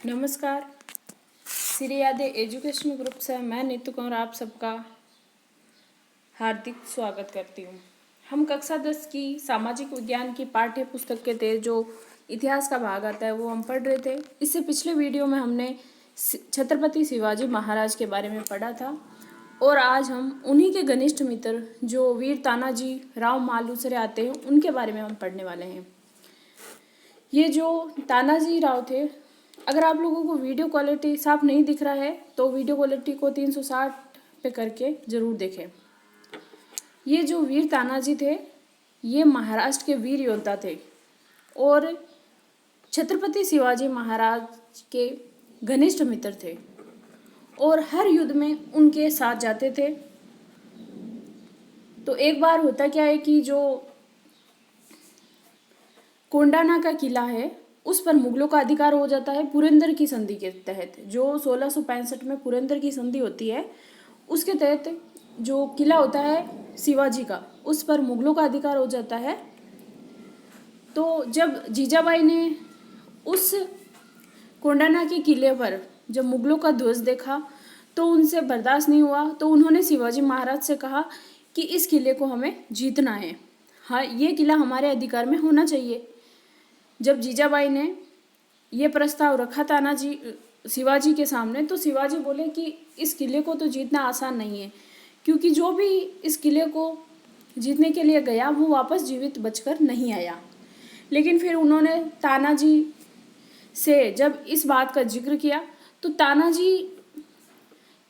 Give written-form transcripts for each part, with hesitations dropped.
नमस्कार। Shri Yadav education group से मैं नीतू कौर आप सबका हार्दिक स्वागत करती हूँ। हम कक्षा 10 की सामाजिक विज्ञान की पाठ्य पुस्तक के थे जो इतिहास का भाग आता है वो हम पढ़ रहे थे। इससे पिछले वीडियो में हमने छत्रपति शिवाजी महाराज के बारे में पढ़ा था और आज हम उन्हीं के घनिष्ठ मित्र जो वीर तानाजी राव मालुसरे आते हैं उनके बारे में हम पढ़ने वाले हैं। ये जो तानाजी राव थे, अगर आप लोगों को वीडियो क्वालिटी साफ नहीं दिख रहा है तो वीडियो क्वालिटी को 360 पे करके ज़रूर देखें। ये जो वीर तानाजी थे ये महाराष्ट्र के वीर योद्धा थे और छत्रपति शिवाजी महाराज के घनिष्ठ मित्र थे और हर युद्ध में उनके साथ जाते थे। तो एक बार होता क्या है कि जो कोंडाना का किला है उस पर मुगलों का अधिकार हो जाता है पुरंदर की संधि के तहत। जो 1665 में पुरंदर की संधि होती है उसके तहत जो किला होता है शिवाजी का उस पर मुगलों का अधिकार हो जाता है। तो जब जीजाबाई ने उस कोंडाना के किले पर जब मुगलों का ध्वज देखा तो उनसे बर्दाश्त नहीं हुआ, तो उन्होंने शिवाजी महाराज से कहा कि इस किले को हमें जीतना है, हाँ ये किला हमारे अधिकार में होना चाहिए। जब जीजाबाई ने ये प्रस्ताव रखा तानाजी शिवाजी के सामने तो शिवाजी बोले कि इस किले को तो जीतना आसान नहीं है, क्योंकि जो भी इस किले को जीतने के लिए गया वो वापस जीवित बचकर नहीं आया। लेकिन फिर उन्होंने तानाजी से जब इस बात का जिक्र किया तो तानाजी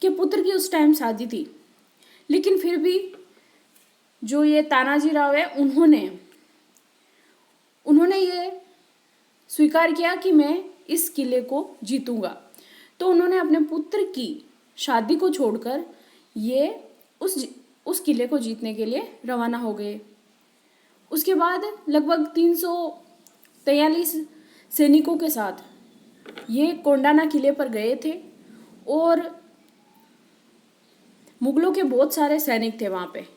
के पुत्र की उस टाइम शादी थी, लेकिन फिर भी जो ये तानाजी राव है उन्होंने ये स्वीकार किया कि मैं इस किले को जीतूंगा। तो उन्होंने अपने पुत्र की शादी को छोड़कर ये उस किले को जीतने के लिए रवाना हो गए। उसके बाद लगभग 343 सैनिकों के साथ ये कोंडाना किले पर गए थे और मुगलों के बहुत सारे सैनिक थे वहाँ पे।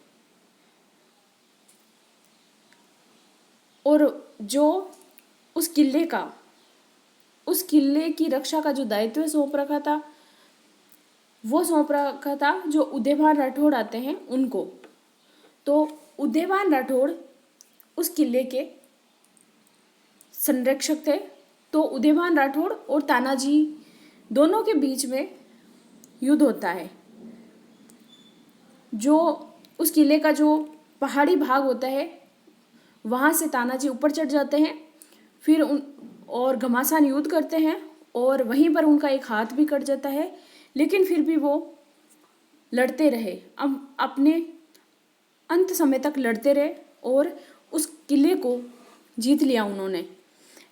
और जो उस किले की रक्षा का जो दायित्व सौंप रखा था वो सौंप रखा था जो उदयभान राठौड़ आते हैं उनको। तो उदयभान राठौड़ उस किले के संरक्षक थे। तो उदयभान राठौड़ और तानाजी दोनों के बीच में युद्ध होता है। जो उस किले का जो पहाड़ी भाग होता है वहाँ से तानाजी ऊपर चढ़ जाते हैं, फिर और घमासान युद्ध करते हैं और वहीं पर उनका एक हाथ भी कट जाता है, लेकिन फिर भी वो लड़ते रहे, अपने अंत समय तक लड़ते रहे और उस किले को जीत लिया उन्होंने।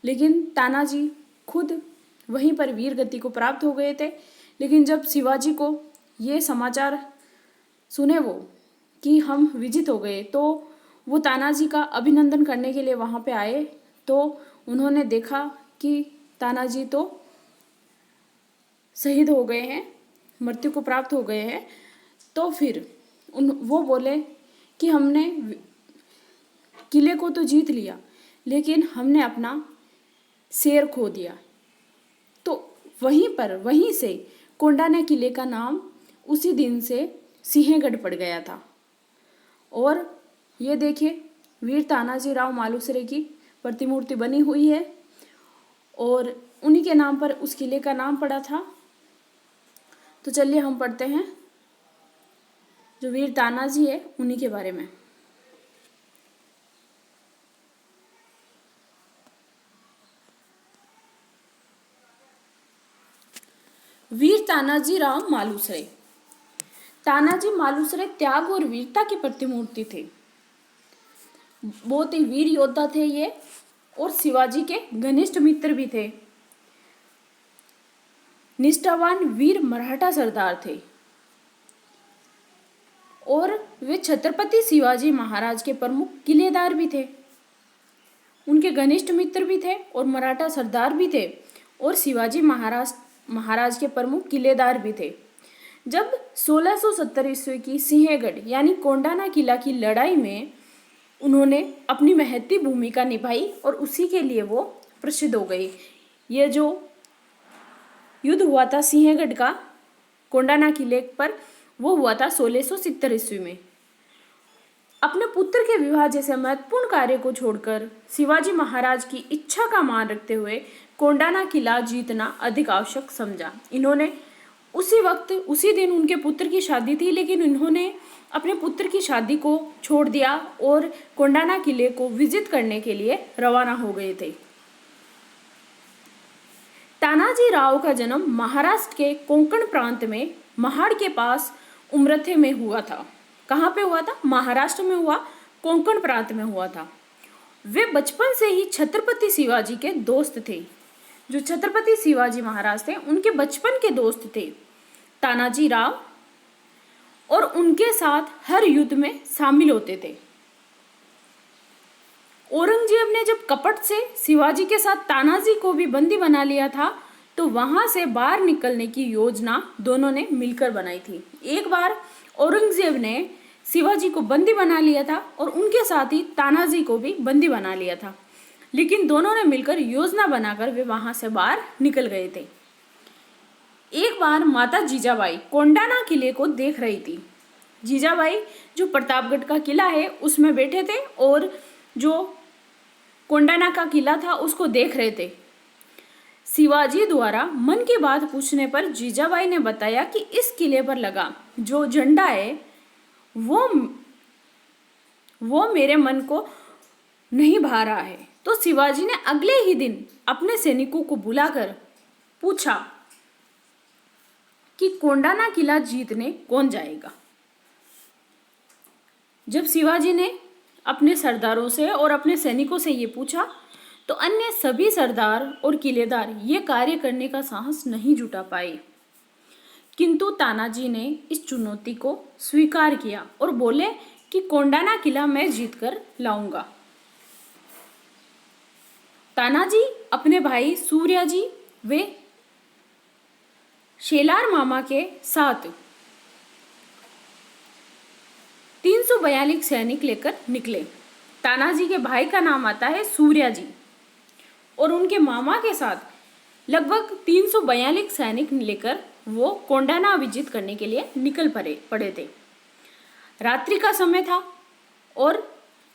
लेकिन तानाजी खुद वहीं पर वीर गति को प्राप्त हो गए थे। लेकिन जब शिवाजी को ये समाचार सुने वो कि हम विजित हो गए तो वो तानाजी का अभिनंदन करने के लिए वहाँ पे आए। तो उन्होंने देखा कि तानाजी तो शहीद हो गए हैं, मृत्यु को प्राप्त हो गए हैं। तो फिर वो बोले कि हमने किले को तो जीत लिया लेकिन हमने अपना शेर खो दिया। तो वहीं से कोंडाना किले का नाम उसी दिन से सिंहगढ़ पड़ गया था। और ये देखिए वीर तानाजी राव मालुसरे की प्रतिमूर्ति बनी हुई है और उन्हीं के नाम पर उस किले का नाम पड़ा था। तो चलिए हम पढ़ते हैं जो वीर तानाजी है उन्हीं के बारे में। वीर तानाजी राव मालुसरे। तानाजी मालुसरे त्याग और वीरता की प्रतिमूर्ति थे। बहुत ही वीर योद्धा थे ये और शिवाजी के घनिष्ठ मित्र भी थे। निष्ठावान वीर मराठा सरदार थे और वे छत्रपति शिवाजी महाराज के प्रमुख किलेदार भी थे। उनके घनिष्ठ मित्र भी थे और मराठा सरदार भी थे और शिवाजी महाराज के प्रमुख किलेदार भी थे। जब 1670 ईस्वी की सिंहगढ़ यानी कोंडाना किला की लड़ाई में उन्होंने अपनी महती भूमिका निभाई और उसी के लिए वो प्रसिद्ध हो गई। ये जो युद्ध हुआ था सिंहगढ़ का कोंडाना किले पर, वो हुआ था 1670 ईस्वी में। अपने पुत्र के विवाह जैसे महत्वपूर्ण कार्य को छोड़कर शिवाजी महाराज की इच्छा का मान रखते हुए कोंडाना किला जीतना अधिक आवश्यक समझा। इन्होंने उसी वक्त उसी दिन उनके पुत्र की शादी थी, लेकिन इन्होंने अपने पुत्र की शादी को छोड़ दिया और कोंडाना किले को विजिट करने के लिए रवाना हो गए थे। तानाजी राव का जन्म महाराष्ट्र के कोंकण प्रांत में महाड़ के पास उमरथे में हुआ था। कहाँ पे हुआ था? महाराष्ट्र में हुआ, कोंकण प्रांत में हुआ था। वे बचपन से ही छत्रपति शिवाजी के दोस्त थे। जो छत्रपति शिवाजी महाराज थे उनके बचपन के दोस्त थे तानाजी राव, और उनके साथ हर युद्ध में शामिल होते थे। औरंगजेब ने जब कपट से शिवाजी के साथ तानाजी को भी बंदी बना लिया था, तो वहां से बाहर निकलने की योजना दोनों ने मिलकर बनाई थी। एक बार औरंगजेब ने शिवाजी को बंदी बना लिया था और उनके साथ ही तानाजी को भी बंदी बना लिया था, लेकिन दोनों ने मिलकर योजना बनाकर वे वहां से बाहर निकल गए थे। एक बार माता जीजाबाई कोंडाना किले को देख रही थी। जीजाबाई जो प्रतापगढ़ का किला है उसमें बैठे थे और जो कोंडाना का किला था उसको देख रहे थे। शिवाजी द्वारा मन की बात पूछने पर जीजाबाई ने बताया कि इस किले पर लगा जो झंडा है वो मेरे मन को नहीं भा रहा है। तो शिवाजी ने अगले ही दिन अपने सैनिकों को बुलाकर पूछा कि कोंडाना किला जीतने कौन जाएगा। जब शिवाजी ने अपने सरदारों से और अपने सैनिकों से ये पूछा, तो अन्य सभी सरदार और किलेदार ये कार्य करने का साहस नहीं जुटा पाए, किंतु तानाजी ने इस चुनौती को स्वीकार किया और बोले कि कोंडाना किला मैं जीतकर लाऊंगा। तानाजी अपने भाई सूर्याजी वे शेलार मामा के साथ 342 सैनिक लेकर निकले। तानाजी के भाई का नाम आता है सूर्याजी और उनके मामा के साथ लगभग 342 सैनिक लेकर वो कोंडाना विजित करने के लिए निकल पड़े थे। रात्रि का समय था और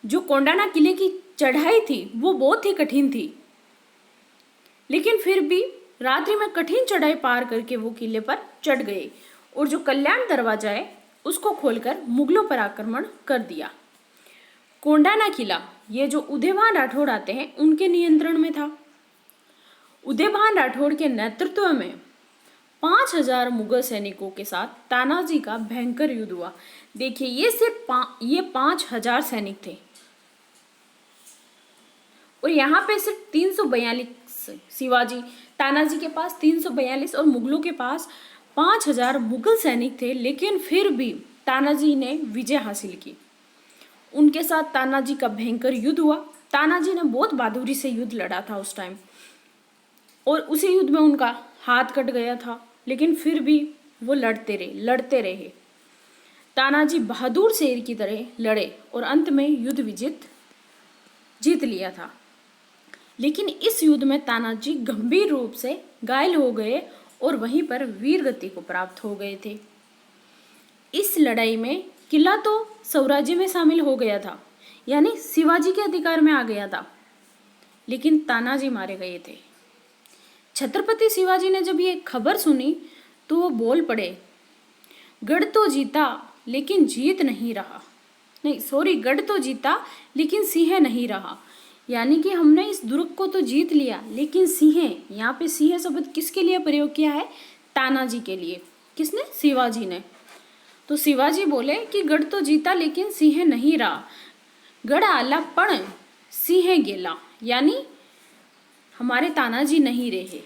जो कोंडाना किले की चढ़ाई थी वो बहुत ही कठिन थी, लेकिन फिर भी रात्रि में कठिन चढ़ाई पार करके वो किले पर चढ़ गए और जो कल्याण दरवाजा है उसको खोलकर मुगलों पर आक्रमण कर दिया। कोंडाना किला ये जो उदयभान राठौड़ आते हैं उनके नियंत्रण में था। उदयभान राठौड़ के नेतृत्व में 5000 मुगल सैनिकों के साथ तानाजी का भयंकर युद्ध हुआ। देखिए ये सिर्फ ये 5000 सैनिक थे और यहाँ पे सिर्फ 342 शिवाजी तानाजी के पास 342 और मुगलों के पास 5000 मुगल सैनिक थे, लेकिन फिर भी तानाजी ने विजय हासिल की। उनके साथ तानाजी का भयंकर युद्ध हुआ। तानाजी ने बहुत बहादुरी से युद्ध लड़ा था उस टाइम और उसी युद्ध में उनका हाथ कट गया था, लेकिन फिर भी वो लड़ते रहे। तानाजी बहादुर शेर की तरह लड़े और अंत में युद्ध जीत लिया था। लेकिन इस युद्ध में तानाजी गंभीर रूप से घायल हो गए और वहीं पर वीर गति को प्राप्त हो गए थे। इस लड़ाई में किला तो स्वराज्य में शामिल हो गया था, यानी शिवाजी के अधिकार में आ गया था, लेकिन तानाजी मारे गए थे। छत्रपति शिवाजी ने जब ये खबर सुनी तो वो बोल पड़े, गढ़ तो जीता लेकिन जीत नहीं रहा, गढ़ तो जीता लेकिन सिंह नहीं रहा। यानी कि हमने इस दुर्ग को तो जीत लिया, लेकिन सिंह, यहाँ पे सिंह शब्द किसके लिए प्रयोग किया है? तानाजी के लिए। किसने? शिवाजी ने। तो शिवाजी बोले कि गढ़ तो जीता लेकिन सिंह नहीं रहा, गढ़ आला पण सिंह गेला, यानी हमारे तानाजी नहीं रहे।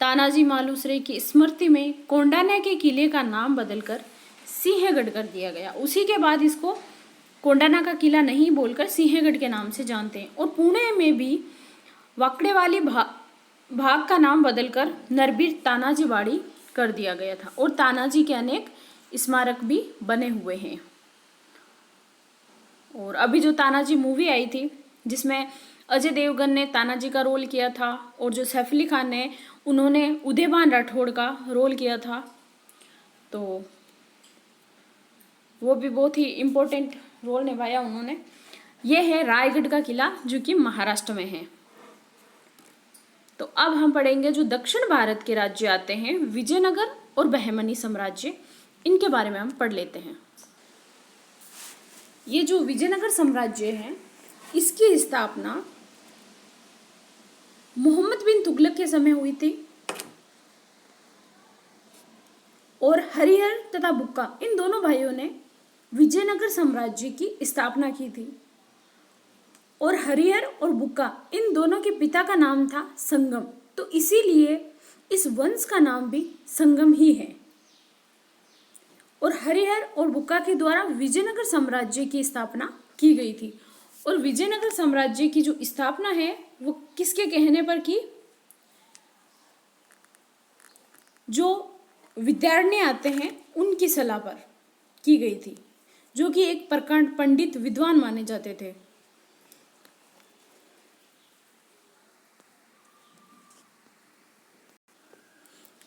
तानाजी मालुसरे की स्मृति में कोंडाना के किले का नाम बदलकर सिंहगढ़ कर दिया गया। उसी के बाद इसको कोंडाना का किला नहीं बोलकर सिंहगढ़ के नाम से जानते हैं। और पुणे में भी वाकड़े वाली भाग का नाम बदलकर नरबीर तानाजी वाड़ी कर दिया गया था और तानाजी के अनेक स्मारक भी बने हुए हैं। और अभी जो तानाजी मूवी आई थी जिसमें अजय देवगन ने तानाजी का रोल किया था और जो सैफ अली खान ने उन्होंने उदयभान राठौड़ का रोल किया था। तो वो भी बहुत ही इम्पोर्टेंट रोल निभाया उन्होंने। ये है रायगढ़ का किला जो कि महाराष्ट्र में है। तो अब हम पढ़ेंगे जो दक्षिण भारत के राज्य आते हैं, विजयनगर और बहमनी साम्राज्य, इनके बारे में हम पढ़ लेते हैं। ये जो विजयनगर साम्राज्य है इसकी स्थापना मोहम्मद बिन तुगलक के समय हुई थी और हरिहर तथा बुक्का इन दोनों भाइयों ने विजयनगर साम्राज्य की स्थापना की थी। और हरिहर और बुक्का इन दोनों के पिता का नाम था संगम, तो इसीलिए इस वंश का नाम भी संगम ही है। और हरिहर और बुक्का के द्वारा विजयनगर साम्राज्य की स्थापना की गई थी। और विजयनगर साम्राज्य की जो स्थापना है वो किसके कहने पर की? जो विद्यारण्य आते हैं उनकी सलाह पर की गई थी, जो कि एक प्रकांड पंडित विद्वान माने जाते थे।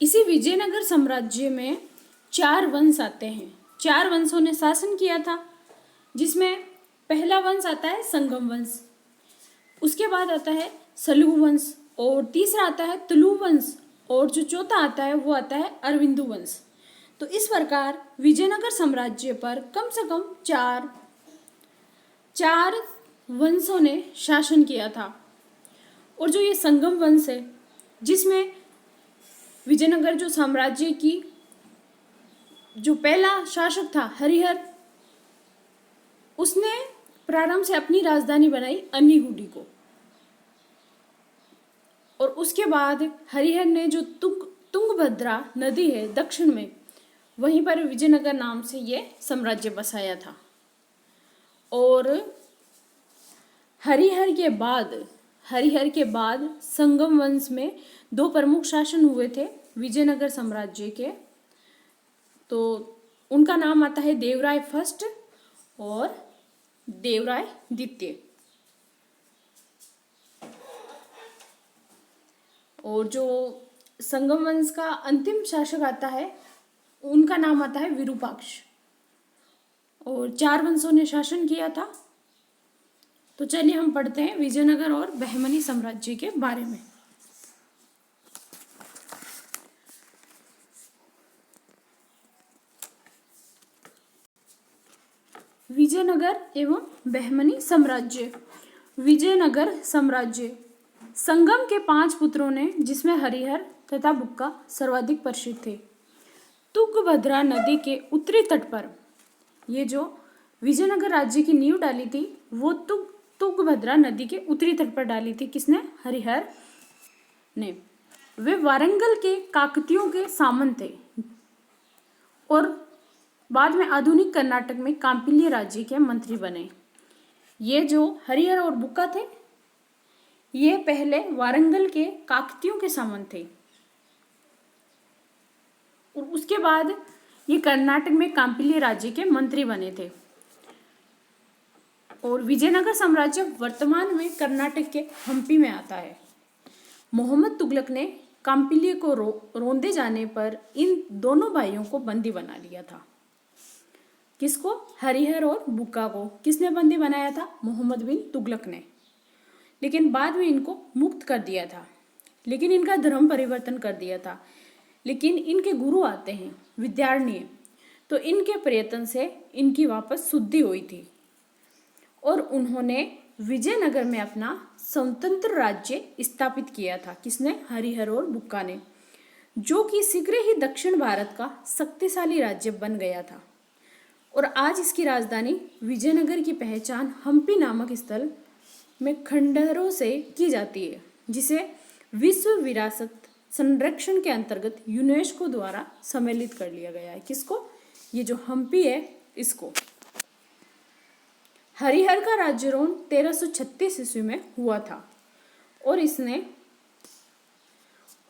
इसी विजयनगर साम्राज्य में 4 वंश आते हैं। 4 वंशों ने शासन किया था, जिसमें पहला वंश आता है संगम वंश, उसके बाद आता है सलू वंश, और तीसरा आता है तुलु वंश, और जो चौथा आता है वो आता है अरविंदु वंश। तो इस प्रकार विजयनगर साम्राज्य पर कम से कम चार वंशों ने शासन किया था। और जो ये संगम वंश है, जिसमें विजयनगर जो साम्राज्य की जो पहला शासक था हरिहर, उसने प्रारंभ से अपनी राजधानी बनाई अन्नीगुडी को। और उसके बाद हरिहर ने जो तुंगभद्रा नदी है दक्षिण में, वहीं पर विजयनगर नाम से ये साम्राज्य बसाया था। और हरिहर के बाद संगम वंश में 2 प्रमुख शासन हुए थे विजयनगर साम्राज्य के। तो उनका नाम आता है देवराय फर्स्ट और देवराय द्वितीय। और जो संगम वंश का अंतिम शासक आता है उनका नाम आता है विरूपाक्ष। और 4 वंशों ने शासन किया था। तो चलिए हम पढ़ते हैं विजयनगर और बहमनी साम्राज्य के बारे में। विजयनगर एवं बहमनी साम्राज्य। विजयनगर साम्राज्य संगम के 5 पुत्रों ने, जिसमें हरिहर तथा बुक्का सर्वाधिक प्रसिद्ध थे। तुंगभद्रा नदी के उत्तरी तट पर ये जो विजयनगर राज्य की नींव डाली थी वो तुंगभद्रा नदी के उत्तरी तट पर डाली थी। किसने? हरिहर ने। वे वारंगल के काकतियों के सामंत थे और बाद में आधुनिक कर्नाटक में कांपिल्य राज्य के मंत्री बने। ये जो हरिहर और बुक्का थे ये पहले वारंगल के काकतियों के सामंत थे और उसके बाद ये कर्नाटक में कांपिल्य राज्य के मंत्री बने थे। और विजयनगर साम्राज्य वर्तमान में कर्नाटक के हम्पी में आता है। मोहम्मद तुगलक ने कांपिल्य को रौंदे जाने पर इन दोनों भाइयों को बंदी बना लिया था। किसको? हरिहर और बुक्का को। किसने बंदी बनाया था? मोहम्मद बिन तुगलक ने। लेकिन बाद में इनको मुक्त कर दिया था, लेकिन इनका धर्म परिवर्तन कर दिया था। लेकिन इनके गुरु आते हैं विद्यारण्य, तो इनके प्रयत्न से इनकी वापस शुद्धि हुई थी और उन्होंने विजयनगर में अपना स्वतंत्र राज्य स्थापित किया था। किसने? हरिहर और बुक्का ने, जो कि शीघ्र ही दक्षिण भारत का शक्तिशाली राज्य बन गया था। और आज इसकी राजधानी विजयनगर की पहचान हम्पी नामक स्थल में खंडहरों से की जाती है, जिसे विश्व विरासत संरक्षण के अंतर्गत यूनेस्को द्वारा सम्मिलित कर लिया गया है। किसको? ये जो हम्पी है इसको। हरिहर का राज्यारोहण 1336 ईस्वी में हुआ था और इसने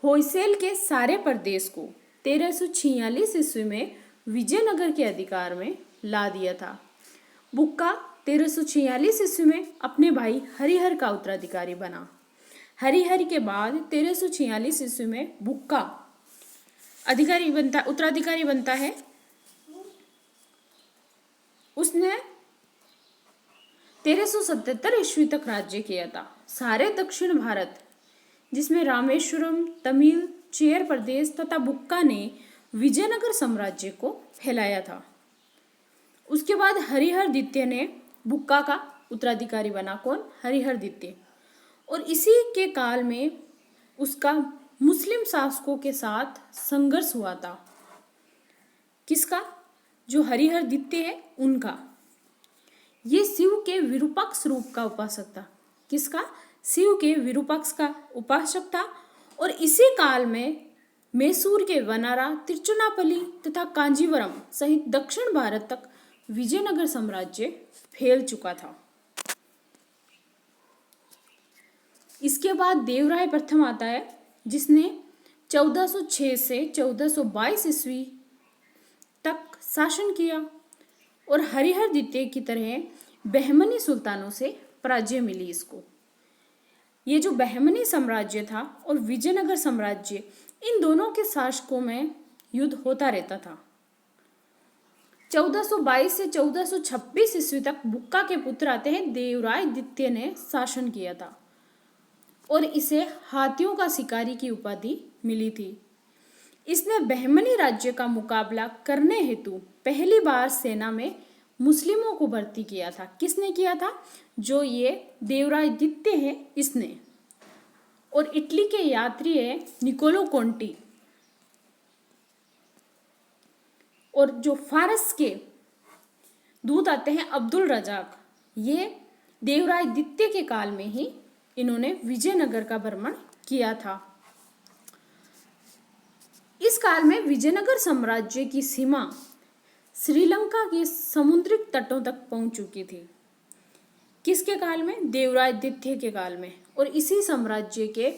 होयसेल के सारे प्रदेश को 1346 ईस्वी में विजयनगर के अधिकार में ला दिया था। बुक्का 1346 ईस्वी में अपने भाई हरिहर का उत्तराधिकारी बना। हरिहर के बाद 1346 ईस्वी में बुक्का उत्तराधिकारी बनता है। उसने 1377 ईस्वी तक राज्य किया था। सारे दक्षिण भारत जिसमें रामेश्वरम, तमिल, चेर प्रदेश तथा बुक्का ने विजयनगर साम्राज्य को फैलाया था। उसके बाद हरिहर द्वितीय ने बुक्का का उत्तराधिकारी बना। कौन? हरिहर द्वितीय। और इसी के काल में उसका मुस्लिम शासकों के साथ संघर्ष हुआ था। किसका? जो हरिहर द्वितीय है उनका। ये शिव के विरूपाक्ष रूप का उपासक था। किसका? शिव के विरूपाक्ष का उपासक था। और इसी काल में मैसूर के वनारा, तिरुचिरापल्ली तथा कांजीवरम सहित दक्षिण भारत तक विजयनगर साम्राज्य फैल चुका था। इसके बाद देवराय प्रथम आता है, जिसने 1406 से 1422 ईस्वी तक शासन किया और हरिहर द्वितीय की तरह बहमनी सुल्तानों से पराजय मिली इसको। ये जो बहमनी साम्राज्य था और विजयनगर साम्राज्य, इन दोनों के शासकों में युद्ध होता रहता था। 1422 से 1426 ईस्वी तक बुक्का के पुत्र आते हैं, देवराय द्वितीय ने शासन किया था और इसे हाथियों का शिकारी की उपाधि मिली थी। इसने बहमनी राज्य का मुकाबला करने हेतु पहली बार सेना में मुस्लिमों को भर्ती किया था। किसने किया था? जो ये देवराय द्वितीय है इसने। और इटली के यात्री है निकोलो कोंटी। और जो फारस के दूत आते हैं अब्दुल रजाक, ये देवराय द्वितीय के काल में ही इन्होंने विजयनगर का भ्रमण किया था। इस काल में विजयनगर साम्राज्य की सीमा श्रीलंका के समुद्री तटों तक पहुंच चुकी थी। किसके काल में? देवराय द्वितीय के काल में। और इसी साम्राज्य के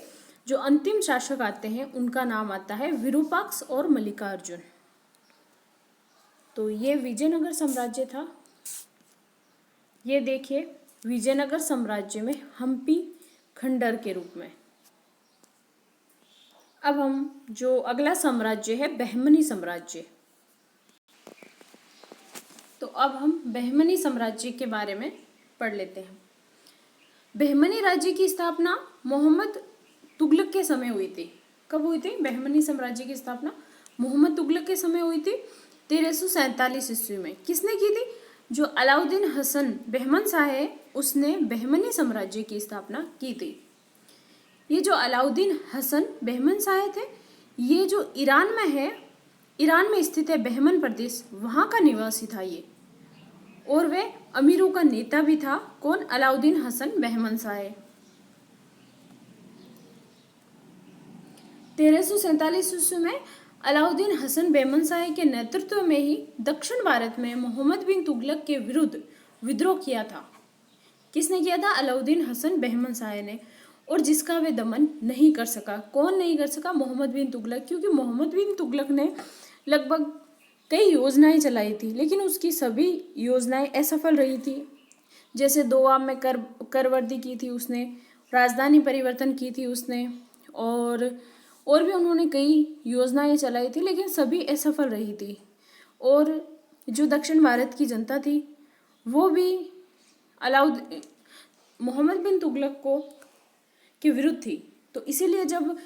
जो अंतिम शासक आते हैं उनका नाम आता है विरूपाक्ष और मल्लिकार्जुन। तो ये विजयनगर साम्राज्य था। ये देखिए विजयनगर साम्राज्य में हम्पी खंडर के रूप में। अब हम जो अगला साम्राज्य है बहमनी साम्राज्य, तो अब हम बहमनी साम्राज्य के बारे में पढ़ लेते हैं। बहमनी राज्य की स्थापना मोहम्मद तुगलक के समय हुई थी। कब हुई थी बहमनी साम्राज्य की स्थापना? मोहम्मद तुगलक के समय हुई थी 1347 ईस्वी में। किसने की थी? जो अलाउद्दीन हसन बहमन शाह है उसने बहमनी साम्राज्य की स्थापना की थी। ये जो अलाउद्दीन हसन बहमन शाह थे, ये जो ईरान में है, ईरान में स्थित है बहमन प्रदेश, वहाँ का निवासी था ये। और वे अमीरों का नेता भी था। कौन? अलाउद्दीन हसन बहमन शाह। 1347 ईस्वी में अलाउद्दीन हसन बहमन शाह के नेतृत्व में ही दक्षिण भारत में मोहम्मद बिन तुगलक के विरुद्ध विद्रोह किया था। किसने किया था? अलाउद्दीन हसन बहमन शाह ने। और जिसका वे दमन नहीं कर सका। कौन नहीं कर सका? मोहम्मद बिन तुगलक। क्योंकि मोहम्मद बिन तुगलक ने लगभग कई योजनाएं चलाई थी, लेकिन उसकी सभी योजनाएं असफल रही थी। जैसे दोआब में करवर्दी की थी उसने, राजधानी परिवर्तन की थी उसने, और भी उन्होंने कई योजनाएं चलाई थी, लेकिन सभी असफल रही थी। और जो दक्षिण भारत की जनता थी वो भी मोहम्मद बिन तुगलक के विरुद्ध थी। तो इसीलिए जब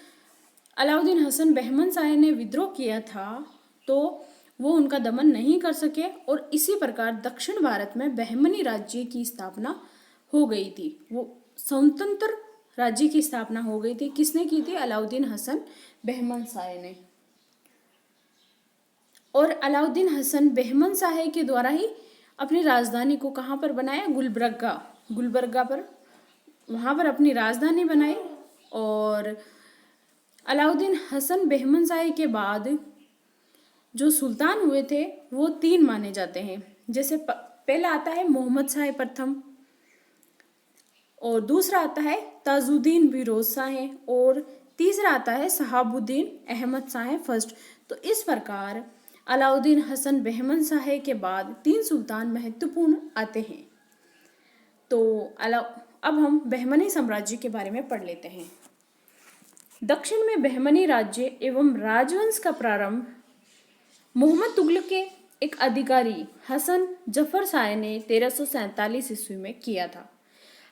अलाउद्दीन हसन बहमन शाह ने विद्रोह किया था तो वो उनका दमन नहीं कर सके और इसी प्रकार दक्षिण भारत में बहमनी राज्य की स्थापना हो गई थी। वो स्वतंत्र राज्य की स्थापना हो गई थी। किसने की थी? अलाउद्दीन हसन बहमन शाह ने। और अलाउद्दीन हसन बहमन शाह के द्वारा ही अपनी राजधानी को कहाँ पर बनाया? गुलबर्गा पर, वहाँ पर अपनी राजधानी बनाई। और अलाउद्दीन हसन बहमन शाह के बाद जो सुल्तान हुए थे वो 3 माने जाते हैं। जैसे पहला आता है मोहम्मद शाह प्रथम, और दूसरा आता है ताजुद्दीन फिरोज शाह, और तीसरा आता है शहाबुद्दीन अहमद शाह फर्स्ट। तो इस प्रकार अलाउद्दीन हसन बहमन शाह के बाद 3 सुल्तान महत्वपूर्ण आते हैं। तो अब हम बहमनी साम्राज्य के बारे में पढ़ लेते हैं। दक्षिण में बहमनी राज्य एवं राजवंश का प्रारंभ मोहम्मद तुगलक के एक अधिकारी हसन जफर शाह ने 1347 ईस्वी में किया था।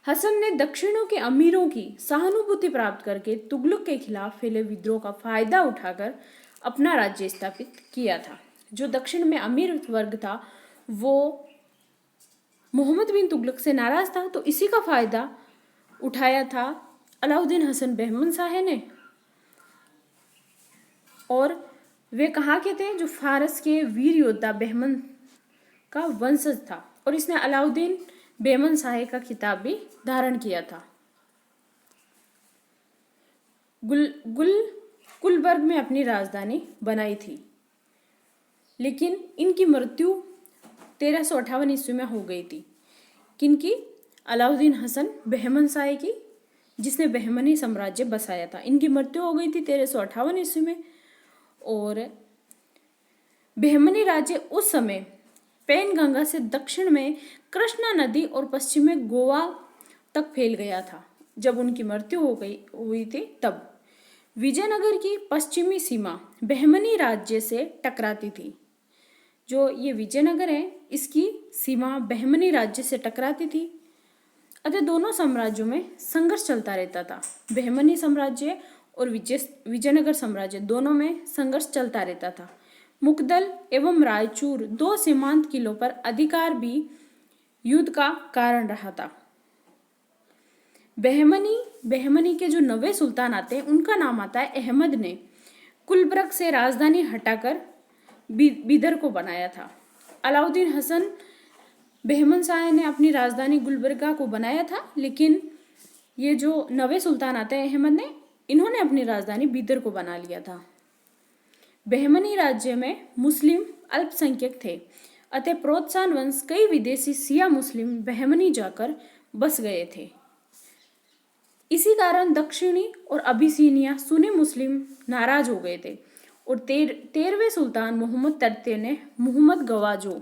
हसन ने दक्षिणों के अमीरों की सहानुभूति प्राप्त करके तुगलक के खिलाफ फैले विद्रोह का फायदा उठाकर अपना राज्य स्थापित किया था। जो दक्षिण में अमीर वर्ग था वो मोहम्मद बिन तुगलक से नाराज था, तो इसी का फायदा उठाया था अलाउद्दीन हसन बहमन शाह ने। और वे कहाँ के थे? जो फारस के वीर योद्धा बहमन का वंशज था, और इसने अलाउद्दीन बहमन शाह का खिताब भी धारण किया था। गुलबर्ग में अपनी राजधानी बनाई थी, लेकिन इनकी मृत्यु 1358 ईस्वी में हो गई थी। किनकी? अलाउद्दीन हसन बहमन शाह की, जिसने बहमनी साम्राज्य बसाया था। इनकी मृत्यु हो गई थी 1358 ईस्वी में। और बहमनी राज्य उस समय पैनगंगा से दक्षिण में कृष्णा नदी और पश्चिम में गोवा तक फैल गया था। जब उनकी मृत्यु हुई थी तब विजयनगर की पश्चिमी सीमा बहमनी राज्य से टकराती थी। जो ये विजयनगर है, इसकी सीमा बहमनी राज्य से टकराती थी। अतः दोनों साम्राज्यों में संघर्ष चलता रहता था। बहमनी साम्राज्य और विजयनगर साम्राज्य दोनों में संघर्ष चलता रहता था। मुकदल एवं रायचूर दो सीमांत किलों पर अधिकार भी युद्ध का कारण रहा था। बहमनी के जो नवे सुल्तान आते हैं उनका नाम आता है अहमद ने गुलबर्ग से राजधानी हटाकर बीदर को बनाया था। अलाउद्दीन हसन बहमन शाह ने अपनी राजधानी गुलबर्गा को बनाया था, लेकिन ये जो नवे सुल्तान आते हैं अहमद ने, इन्होंने अपनी राजधानी बीदर को बना लिया था। बहमनी राज्य में मुस्लिम अल्पसंख्यक थे, अतः प्रोत्साहन वंश कई विदेशी सिया मुस्लिम बहमनी जाकर बस गए थे। इसी कारण दक्षिणी और अबिसिनिया सुन्नी मुस्लिम नाराज हो गए थे, और 13वें सुल्तान मोहम्मद तृतीय ने मोहम्मद गवा जो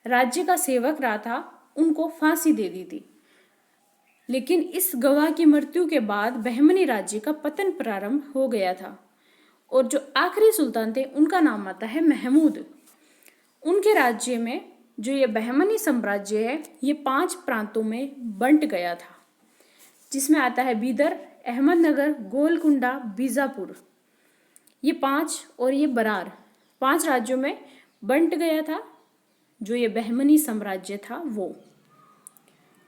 राज्य का सेवक रहा था उनको फांसी दे दी थी। लेकिन इस गवाह की मृत्यु के बाद बहमनी राज्य का पतन प्रारंभ हो गया था, और जो आखिरी सुल्तान थे उनका नाम आता है महमूद। उनके राज्य में जो ये बहमनी साम्राज्य है ये 5 प्रांतों में बंट गया था, जिसमें आता है बीदर, अहमदनगर, गोलकुंडा, बीजापुर। ये 5 और ये बरार 5 राज्यों में बंट गया था जो ये बहमनी साम्राज्य था वो।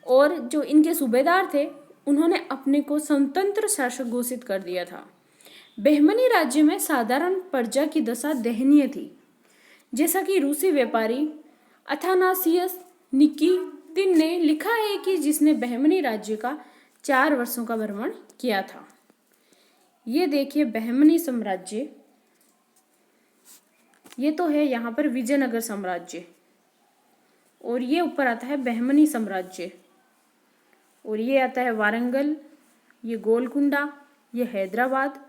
और जो इनके सूबेदार थे उन्होंने अपने को स्वतंत्र शासक घोषित कर दिया था। बहमनी राज्य में साधारण प्रजा की दशा दयनीय थी, जैसा कि रूसी व्यापारी अथानासियस निकितिन ने लिखा है कि जिसने बहमनी राज्य का 4 वर्षों का भ्रमण किया था। ये देखिए बहमनी साम्राज्य, ये तो है यहाँ पर विजयनगर साम्राज्य, और ये ऊपर आता है बहमनी साम्राज्य, और ये आता है वारंगल, ये गोलकुंडा, ये हैदराबाद।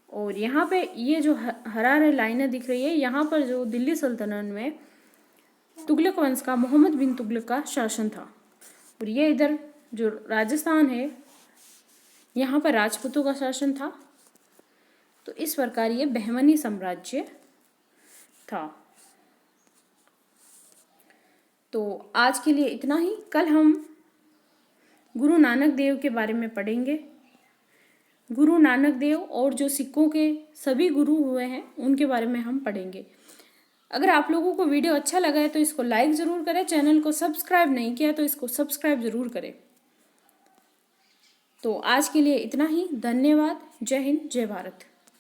और यहाँ पे ये जो हरा लाइनें दिख रही है, यहाँ पर जो दिल्ली सल्तनत में तुगलक वंश का मोहम्मद बिन तुगलक का शासन था। और ये इधर जो राजस्थान है यहाँ पर राजपूतों का शासन था। तो इस प्रकार ये बहमनी साम्राज्य था। तो आज के लिए इतना ही। कल हम गुरु नानक देव के बारे में पढ़ेंगे। गुरु नानक देव और जो सिखों के सभी गुरु हुए हैं उनके बारे में हम पढ़ेंगे। अगर आप लोगों को वीडियो अच्छा लगा है तो इसको लाइक ज़रूर करें। चैनल को सब्सक्राइब नहीं किया तो इसको सब्सक्राइब ज़रूर करें। तो आज के लिए इतना ही। धन्यवाद। जय हिंद, जय भारत।